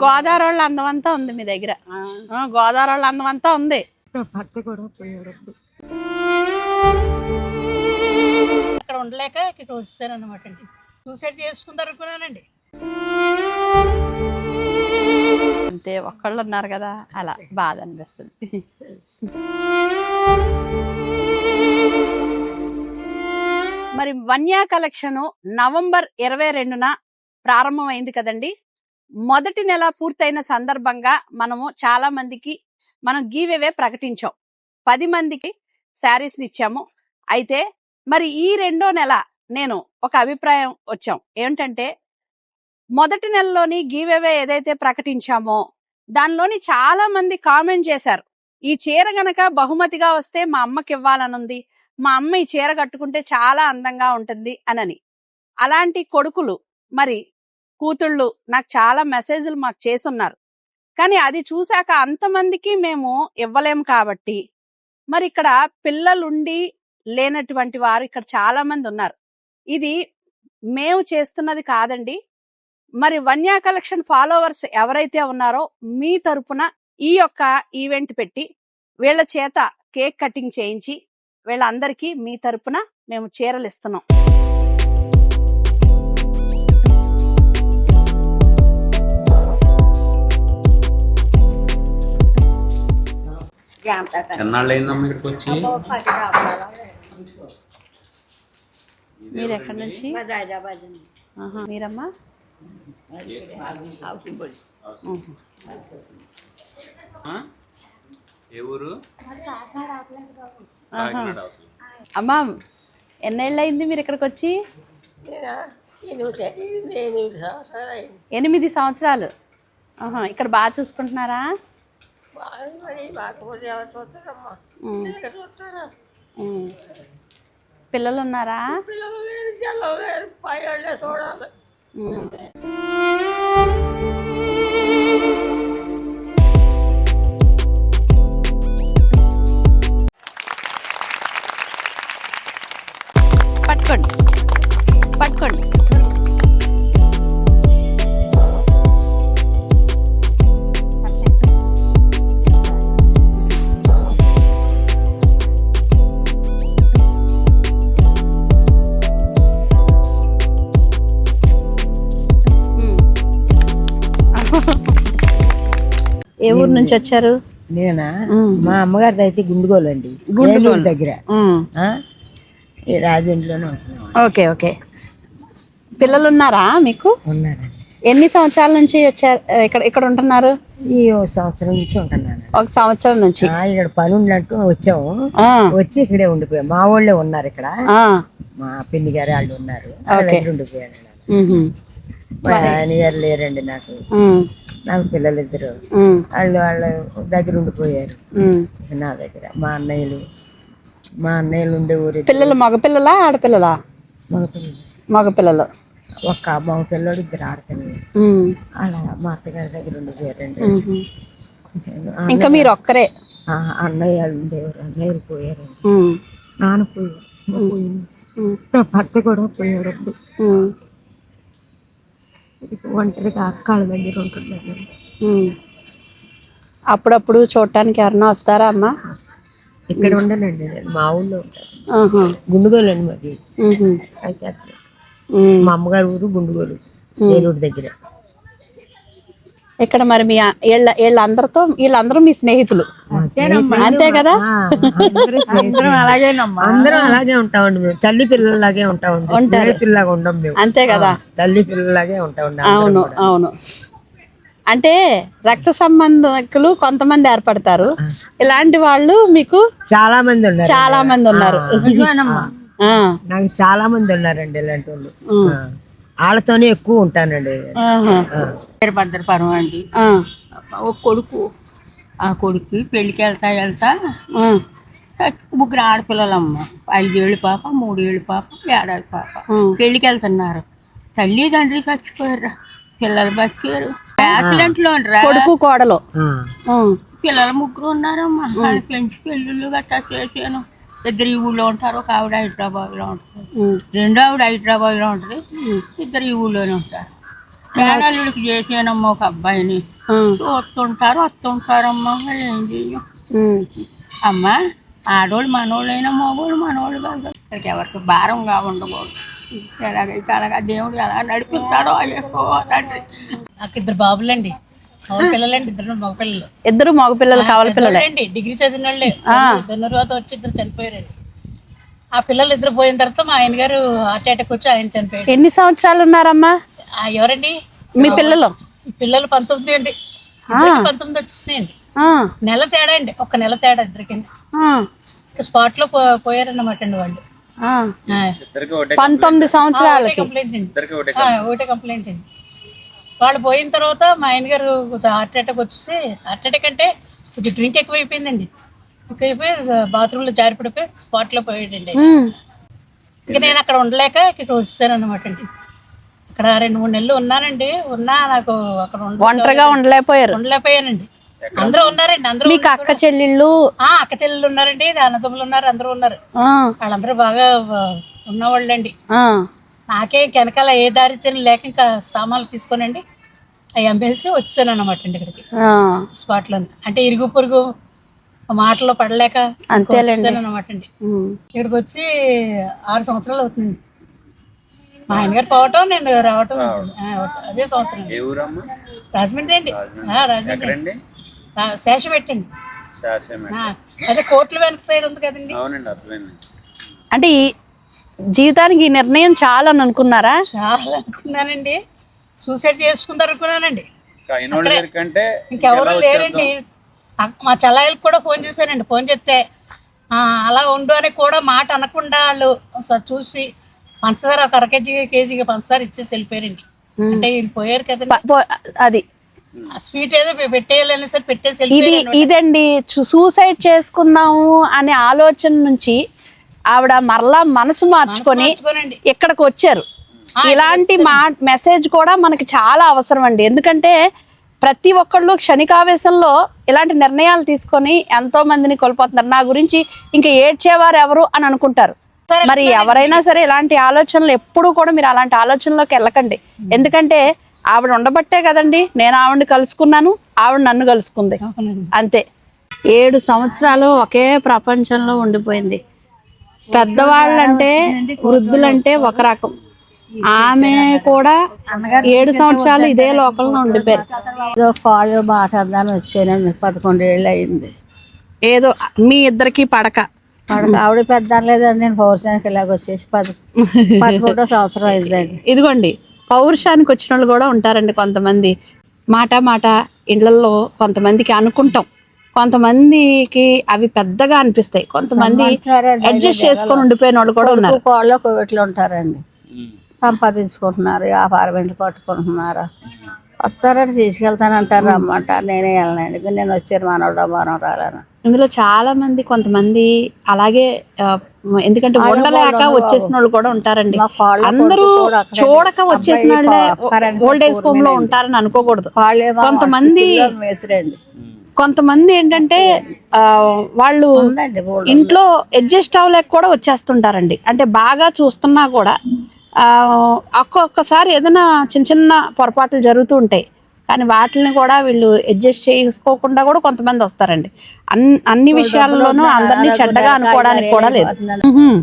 గోదావరి వాళ్ళ అందం అంతా ఉంది మీ దగ్గర. గోదావరి వాళ్ళ అందం అంతా ఉంది. భర్త కూడా పోయాడు. అక్కడ ఉండలేక ఇక్కడ వచ్చాను అనమాట అండి. సూసైడ్ చేసుకుంటారు అనుకున్నానండి. అంతే, ఒక్కళ్ళు ఉన్నారు కదా, అలా బాధ అనిపిస్తుంది. మరి వన్యా కలెక్షన్ నవంబర్ 22న ప్రారంభమైంది కదండి. మొదటి నెల పూర్తయిన సందర్భంగా మనము చాలా మందికి గివ్ అవే ప్రకటించాం. 10 మందికి శారీస్ని ఇచ్చాము. అయితే మరి ఈ 2వ నెల నేను ఒక అభిప్రాయం వచ్చాం ఏంటంటే, మొదటి నెలలోని గివ్ అవే ఏదైతే ప్రకటించామో దానిలోని చాలా మంది కామెంట్ చేశారు, ఈ చీర గనక బహుమతిగా వస్తే మా అమ్మకి ఇవ్వాలనుంది, మా అమ్మ ఈ చీర కట్టుకుంటే చాలా అందంగా ఉంటుంది అనని. అలాంటి కొడుకులు మరి కూతుళ్ళు నాకు చాలా మెసేజ్లు మాకు చేసున్నారు. కానీ అది చూశాక అంతమందికి మేము ఇవ్వలేము కాబట్టి మరి ఇక్కడ పిల్లలుండి లేనటువంటి వారు ఇక్కడ చాలా మంది ఉన్నారు. ఇది మేము చేస్తున్నది కాదండి. మరి వన్యా కలెక్షన్ ఫాలోవర్స్ ఎవరైతే ఉన్నారో మీ తరపున ఈ యొక్క ఈవెంట్ పెట్టి వీళ్ళ చేత కేక్ కటింగ్ చేయించి వీళ్ళందరికీ మీ తరపున మేము చీరలు ఇస్తున్నాం. మీరు ఎక్కడి నుంచి? మీరమ్మా? అమ్మా, ఎన్నేళ్ళు అయింది మీరు ఇక్కడికి వచ్చి? 8 సంవత్సరాలు. ఇక్కడ బాగా చూసుకుంటున్నారా? పిల్లలు ఉన్నారా? పట్టుకోండి పట్టుకోండి. ఏ ఊరు నుంచి వచ్చారు? నేనా? మా అమ్మగారిది అయితే గుండుగోలు అండి, గుండుగోలు దగ్గర, రాజమండ్రిలోనే ఉంటున్నాం. Okay okay. పిల్లలు ఉన్నారా మీకు? ఉన్నారండి. ఎన్ని సంవత్సరాల నుంచి వచ్చారు ఇక్కడ ఉంటున్నారు? ఈ 1 సంవత్సరం నుంచి ఉంటున్నాను. 1 సంవత్సరం నుంచి. ఇక్కడ పని ఉన్నట్టు వచ్చాము, వచ్చి ఇక్కడే ఉండిపోయాం. మా వాళ్ళే ఉన్నారు ఇక్కడ, మా పిన్ని గారు వాళ్ళు ఉన్నారు, ఉండిపోయారు. ఆయన గారు లేరండి నాకు. నాకు పిల్లలు 2, వాళ్ళ దగ్గర ఉండిపోయారు. నా దగ్గర మా అన్నయ్యలు ఉండే ఊరి. పిల్లలు మగపిల్లలా ఆడపిల్లలా? మగపిల్లలు. ఒక్క మగ పిల్లడు, 2 ఆడపిల్లలు. అలా మా అత్తగారి దగ్గర ఉండిపోయారండి. ఇంకా మీరు ఒక్కరే? అన్నయ్య ఉండేవారు, అన్నయ్యలు పోయారు, నాన్న పోయారు, భర్త కూడా పోయాడు. ఒంటరిగా అక్కల దగ్గర ఉంటున్నారు. అప్పుడప్పుడు చూడటానికి ఎవరన్నా వస్తారా అమ్మా? ఇక్కడ ఉండనండి, మా ఊళ్ళో ఉంటారు. గుండుగోలు అండి మరి. అయితే మా అమ్మగారి ఊరు గుండుగోలు, ఏలూరు దగ్గర. ఇక్కడ మరి మీ వీళ్ళందరూ మీ స్నేహితులు అంతే కదా? అందరం అలాగే ఉంటామండి. మేము తల్లి పిల్లలాగే ఉంటామండి, స్నేహితుల్లాగా ఉండం మేము. అంతే కదా, తల్లి పిల్లలాగే ఉంటామండి. అవును అవును. అంటే రక్త సంబంధికులు కొంతమంది ఏర్పడతారు, ఇలాంటి వాళ్ళు మీకు చాలా మంది ఉన్నారు. నాకు చాలా మంది ఉన్నారండి ఇలాంటి వాళ్ళు. వాళ్ళతోనే ఎక్కువ ఉంటానండి. పరం అండి. ఒక కొడుకు, ఆ కొడుకు పెళ్లికి వెళ్తా 3 ఆడపిల్లలమ్మ, 5 ఏళ్ళ పాప, 3 ఏళ్ళ పాప, 1 ఏడాది పాప. పెళ్లికి వెళ్తున్నారు, తల్లిదండ్రులు చచ్చిపోయారు, పిల్లలు బతికారు. యాక్సిడెంట్లో కొడుకు కోడలు పిల్లలు 3 ఉన్నారమ్మా. వాళ్ళు పెంచి పెళ్ళిళ్ళు గట్టా చేసాను. ఇద్దరు ఈ ఊళ్ళో ఉంటారు. ఒక ఆవిడ హైదరాబాద్లో ఉంటుంది, రెండో ఆవిడ హైదరాబాద్లో ఉంటుంది, ఇద్దరు ఈ ఊళ్ళోనే ఉంటారు. మేనల్లుడికి చేసానమ్మ ఒక అబ్బాయిని, వస్తుంటారమ్మా. మరి ఏం చెయ్యం అమ్మ. ఆడోళ్ళు మనోళ్ళైనా మగోళ్ళు మనోళ్ళు కాదు. ఇక్కడికి ఎవరికి భారంగా ఉండకూడదు. ఎలాగైతే అలాగా దేవుడు ఎలా నడిపిస్తాడో అయ్యో తండ్రి. నాకు ఇద్దరు బాబులండి, మగ పిల్లలండి, ఇద్దరు మగ పిల్లలు. ఇద్దరు మగ పిల్లలు కావాలి పిల్లలే అండి, డిగ్రీ చదివిన వాళ్ళే. తర్వాత వచ్చి ఇద్దరు చనిపోయారండి. ఆ పిల్లలు ఇద్దరు పోయిన తర్వాత మా ఆయన గారు హార్ట్ అటాక్ వచ్చి ఆయన చనిపోయారు. ఎన్ని సంవత్సరాలు ఉన్నారమ్మా ఎవరండి మీ పిల్లలు? పిల్లలు 19 అండి, 19 వచ్చేసినాయండి. నెల తేడా అండి, ఒక్క నెల తేడా ఇద్దరికి. స్పాట్ లో పోయారన్నమాట అండి వాళ్ళు. 19 సంవత్సరాలకి కంప్లైంట్ అండి, ఒకటే కంప్లైంట్ అండి. వాళ్ళు పోయిన తర్వాత మా ఆయన గారు హార్ట్ అటాక్ వచ్చేసి, హార్ట్ అటాక్ అంటే కొంచెం డ్రింక్ ఎక్కువైపోయిందండి, ఎక్కువైపోయి బాత్రూంలో జారిపడిపోయి స్పాట్ లో పోయాడండి. ఇంకా నేను అక్కడ ఉండలేక ఇక్కడ వచ్చేసాను అనమాట అండి. అక్కడ 2-3 నెలలు ఉన్నానండి. నాకు అక్కడ ఒంటరిగా ఉండలేకపోయానండి. అందరూ ఉన్నారండి, అందరూ అక్క చెల్లెళ్ళు ఉన్నారండి, అన్నదమ్ములు ఉన్నారు, అందరూ ఉన్నారు. వాళ్ళందరూ బాగా ఉన్నవాళ్ళండి. నాకే వెనకాల ఏ దారి తిని లేక ఇంకా సామాన్లు తీసుకోనండి అవి అమ్మేసి వచ్చేసాను అనమాట అండి ఇక్కడికి స్పాట్ లో. అంటే ఇరుగు పొరుగు మాటలో పడలేక వచ్చేసాను అనమాట అండి. ఇక్కడికి వచ్చి 6 సంవత్సరాలు అవుతుంది. మా ఆయన గారు పోవటం, నేను రావటం అదే సంవత్సరం. రాజమండ్రి అండి, రాజమండ్రి శేషం పెట్టండి. అదే కోట్ల వెనక సైడ్ ఉంది కదండి. అంటే జీవితానికి ఈ నిర్ణయం చాలా అని అనుకున్నారా? చాలా అనుకున్నానండి. సూసైడ్ చేసుకుందాం అనుకున్నానండి. ఇంకెవరు లేరండి. మా చెల్లాయిలకు కూడా ఫోన్ చేశానండి. ఫోన్ చేస్తే అలా ఉండు అని కూడా మాట అనకుండా వాళ్ళు చూసి పంచదార ఒక కేజీగా పంచదార ఇచ్చేసి వెళ్ళిపోయారండి. అంటే వీళ్ళు పోయారు కదండి, అది స్వీట్ ఏదో పెట్టేయాలని సరే పెట్టేసి ఇదండి. సూసైడ్ చేసుకుందాము అనే ఆలోచన నుంచి ఆవిడ మరలా మనసు మార్చుకొని ఇక్కడికి వచ్చారు. ఇలాంటి మెసేజ్ కూడా మనకి చాలా అవసరం అండి. ఎందుకంటే ప్రతి ఒక్కళ్ళు క్షణికావేశంలో ఇలాంటి నిర్ణయాలు తీసుకొని ఎంతో మందిని కోల్పోతున్నారు. నా గురించి ఇంకా ఏడ్చేవారు ఎవరు అని అనుకుంటారు. మరి ఎవరైనా సరే ఇలాంటి ఆలోచనలు ఎప్పుడు కూడా మీరు అలాంటి ఆలోచనలోకి వెళ్ళకండి. ఎందుకంటే ఆవిడ ఉండబట్టే కదండి నేను ఆవిడని కలుసుకున్నాను, ఆవిడ నన్ను కలుసుకుంది, అంతే. 7 సంవత్సరాలు ఒకే ప్రపంచంలో ఉండిపోయింది. పెద్దవాళ్ళంటే వృద్ధులంటే ఒక రకం, ఆమె కూడా 7 సంవత్సరాలు ఇదే లోకంలో ఉండిపోయారు. కాళ్ళు మాట్లాడదాని వచ్చానండి, 11 ఏళ్ళు అయింది. ఏదో మీ ఇద్దరికి పడక ఆవిడ పెద్ద లేదండి, నేను పౌరుషానికి ఇలాగ వచ్చేసి 11వ సంవత్సరం అయిందండి. ఇదిగోండి, పౌరుషానికి వచ్చిన వాళ్ళు కూడా ఉంటారండి కొంతమంది. మాట ఇళ్లలో కొంతమందికి అనుకుంటాం, కొంతమందికి అవి పెద్దగా అనిపిస్తాయి, కొంతమంది అడ్జస్ట్ చేసుకొని ఉండిపోయిన వాళ్ళు కూడా ఉన్నారు. కోళ్ళ కోవిట్లు ఉంటారండి, సంపాదించుకుంటున్నారు, వ్యాపారం పట్టుకుంటున్నారు, వస్తారని తీసుకెళ్తానంటారు, రమ్మంటారు, నేనే వెళ్ళనండి. నేను వచ్చాను మనవడం రాలను. ఇందులో చాలా మంది కొంతమంది అలాగే, ఎందుకంటే ఉండలేక వచ్చేసిన వాళ్ళు కూడా ఉంటారండి. అందరూ చూడక వచ్చేసిన వాళ్ళే ఓల్డ్ ఏజ్ హోమ్ లో ఉంటారని అనుకోకూడదు. కొంతమంది ఏంటంటే వాళ్ళు ఇంట్లో అడ్జస్ట్ అవ్వలేక కూడా వచ్చేస్తుంటారండి. అంటే బాగా చూస్తున్నా కూడా ఒక్కొక్కసారి ఏదైనా చిన్న పొరపాట్లు జరుగుతూ ఉంటాయి, కానీ వాటిని కూడా వీళ్ళు అడ్జస్ట్ చేసుకోకుండా కూడా కొంతమంది వస్తారండి. అన్ని విషయాల్లోనూ అందరినీ చెడ్డగా అనుకోవడానికి కూడా లేదు.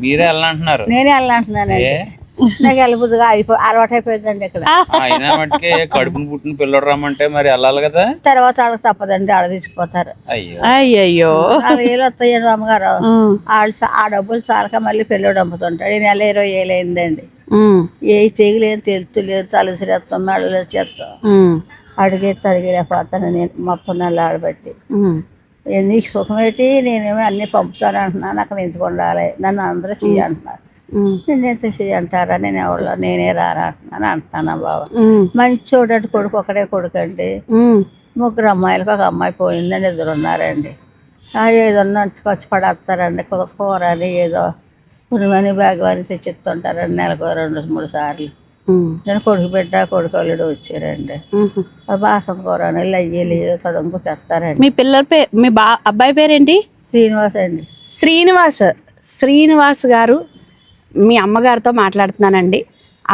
మీరే వెళ్ళంటున్నారు, నేనే వెళ్ళంటున్నానండి. నాకు వెళ్ళబుద్దిగా అలవాటు అయిపోయిందండి. ఇక్కడ కడుపును పుట్టిన పిల్లడు రమ్మంటే మరి వెళ్ళాలి కదా, తర్వాత వాళ్ళకి తప్పదండి, ఆడ తీసిపోతారు. అయ్యో 4,000 వస్తాయండి అమ్మగారు. వాళ్ళు ఆ డబ్బులు చాలక మళ్ళీ పిల్లడు అమ్ముతుంటాడు. ఈ నెల 20,000 అయిందండి. ఏ తెగిలేదు, తెలుతులేదు, తలసిరేస్తాం, మెడలు చేస్తాం, అడిగేలేకపోతాను నేను మొత్తం నెల ఆడబట్టి. నీకు సుఖమేటి, నేనేమో అన్ని పంపుతాను అంటున్నాను, అక్కడ ఎందుకు ఉండాలి, నన్ను అందరూ చెయ్యి అంటున్నారు. నేను ఎంత చెయ్యి అంటారా, నేను ఎవరు నేనే రారా అంటున్నాను. బాబా మంచి చూడండి, కొడుకు ఒకడే కొడుకు అండి. 3 అమ్మాయిలకు 1 అమ్మాయి పోయిందండి, 2 ఉన్నారండి. ఏదన్నా వచ్చి పడేస్తారండి, కూర అని ఏదో పునిమని భాగవాన్ని తెచ్చిస్తుంటారండి, నెలకు 2-3 సార్లు. నేను కొడుకు బిడ్డ కొడుకు వాళ్ళు వచ్చారండి. బాసం కూర అని లయ్యలు తొడంకు తెస్తారండి. మీ పిల్లల పేరు, మీ అబ్బాయి పేరేంటి? శ్రీనివాస్ అండి. శ్రీనివాస్ శ్రీనివాస్ గారు మీ అమ్మగారితో మాట్లాడుతున్నానండి.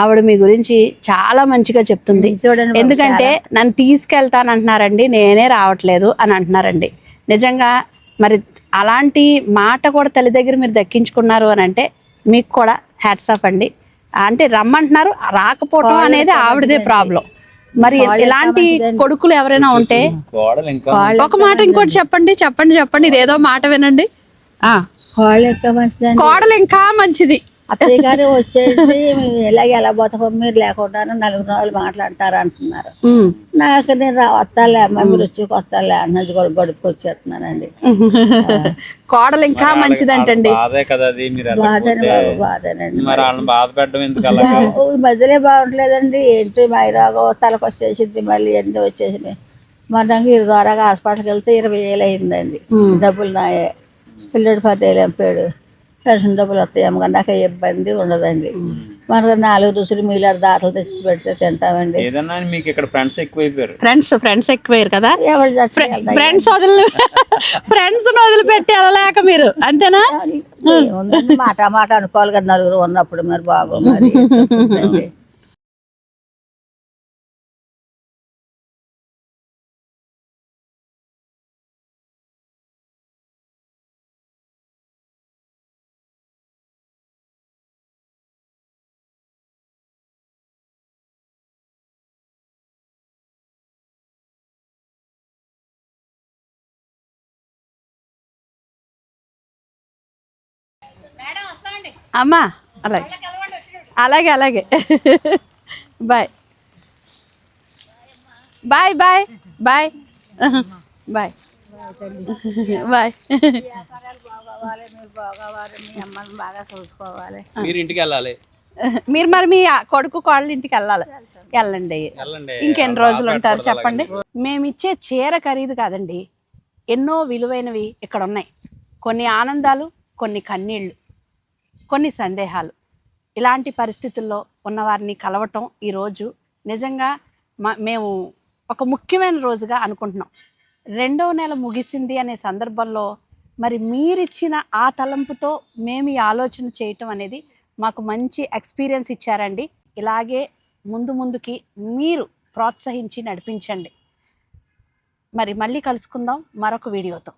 ఆవిడ మీ గురించి చాలా మంచిగా చెప్తుంది. చూడండి ఎందుకంటే నన్ను తీసుకెళ్తానంటున్నారండి, నేనే రావట్లేదు అని అంటున్నారండి. నిజంగా మరి అలాంటి మాట కూడా తల్లి దగ్గర మీరు దక్కించుకున్నారు అని అంటే మీకు కూడా హ్యాట్స్ ఆఫ్ అండి. అంటే రమ్మంటున్నారు, రాకపోవటం అనేది ఆవిడదే ప్రాబ్లం. మరి ఇలాంటి కొడుకులు ఎవరైనా ఉంటే కోడలు ఇంకా ఒక మాట ఇంకోటి చెప్పండి ఇదేదో మాట వినండి. వాళ్ళు ఎక్కువ మంచిదండి. కోడలు ఇంకా మంచిది. అత్తయ్య గారు వచ్చేసి ఎలా బతకం మీరు లేకుండా నలుగురు వాళ్ళు మాట్లాడతారు అంటున్నారు. నాకు నేను వస్తాలే అమ్మ, మీరు వచ్చి వస్తాలే అన్నది కూడా గడుపు వచ్చేస్తున్నానండి. కోడలు ఇంకా మంచిదంటండి. బాధే కదా అది. మీరు బాధేనండి బాబు, బాధేనండి. మరి వాళ్ళని బాధ పెట్టడం ఎందుకు అలా? ఈ మధ్యలో బాగుంటలేదండి. ఏంటి మైరాగో తలకు వచ్చేసింది, మళ్ళీ ఎన్ని వచ్చేసినాయి. మొన్న ఈ ద్వారా హాస్పిటల్కి వెళ్తే 20,000 అయిందండి. డబ్బులు నాయే. పిల్లడు 10,000 ఎంపాడు. పెన్షన్ డబ్బులు వస్తాయేమో కానీ నాకు ఇబ్బంది ఉండదండి. మనకు 4 రుసులు మీలాడు దాతలు తెచ్చి పెడితే తింటామండి. ఏదన్నా మీకు ఇక్కడ ఫ్రెండ్స్ ఎక్కువైపోయారు. ఫ్రెండ్స్ ఎక్కువయ్యారు కదా. ఎవరు ఫ్రెండ్స్ వదిలిపెట్టి వెళ్ళలేక మీరు అంతేనా? మాట అనుకోవాలి కదా నలుగురు ఉన్నప్పుడు. మరి బాబు మరి అమ్మా అలాగే bye bye bye bye bye bye. మీ అమ్మని బాగా చూసుకోవాలి. మీరు ఇంటికి వెళ్ళాలి. మీరు మరి మీ కొడుకు కోళ్ళ ఇంటికి వెళ్ళండి. ఇంకెన్ని రోజులు ఉంటారు చెప్పండి. మేమిచ్చే చీర ఖరీదు కాదండి, ఎన్నో విలువైనవి ఇక్కడ ఉన్నాయి. కొన్ని ఆనందాలు, కొన్ని కన్నీళ్ళు, కొన్ని సందేహాలు. ఇలాంటి పరిస్థితుల్లో ఉన్నవారిని కలవటం ఈరోజు నిజంగా మేము ఒక ముఖ్యమైన రోజుగా అనుకుంటున్నాం. 2వ నెల ముగిసింది అనే సందర్భంలో మరి మీరిచ్చిన ఆ తలంపుతో మేము ఈ ఆలోచన చేయటం అనేది మాకు మంచి ఎక్స్పీరియన్స్ ఇచ్చారండి. ఇలాగే ముందుకి మీరు ప్రోత్సహించి నడిపించండి. మరి మళ్ళీ కలుసుకుందాం మరొక వీడియోతో.